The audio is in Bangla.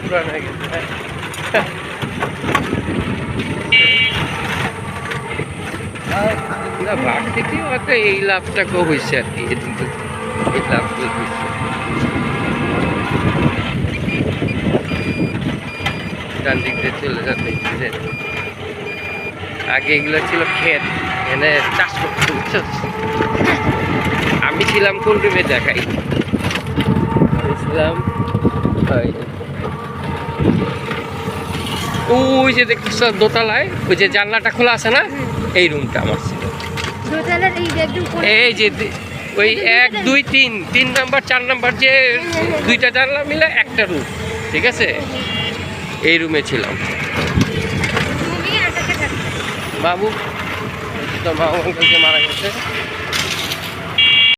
পুরান হয়ে গেছে। না বাঘ থেকে হয়তো এই লাভটাকেও হয়েছে আর কি, এদিকে এই লাভগুলো হয়েছে। ডান দিক দিয়ে চলে যাচ্ছে। আগে এগুলো ছিল ক্ষেত, এখানে চাষ করতে বুঝছো। আমি ছিলাম কোন রুমে দেখাই, ছিলাম ওই যে দেখতেছ দোতলায় ওই যে জানলাটা খোলা আছে না, এই রুমটা আমার ছিল। এই যে ওই 1 2 3 3 নাম্বার 4 নাম্বার যে দুইটা জানলা মিলে একটা রুম, ঠিক আছে, এই রুমে ছিলাম। বাবু তো মামা মারা গেছে।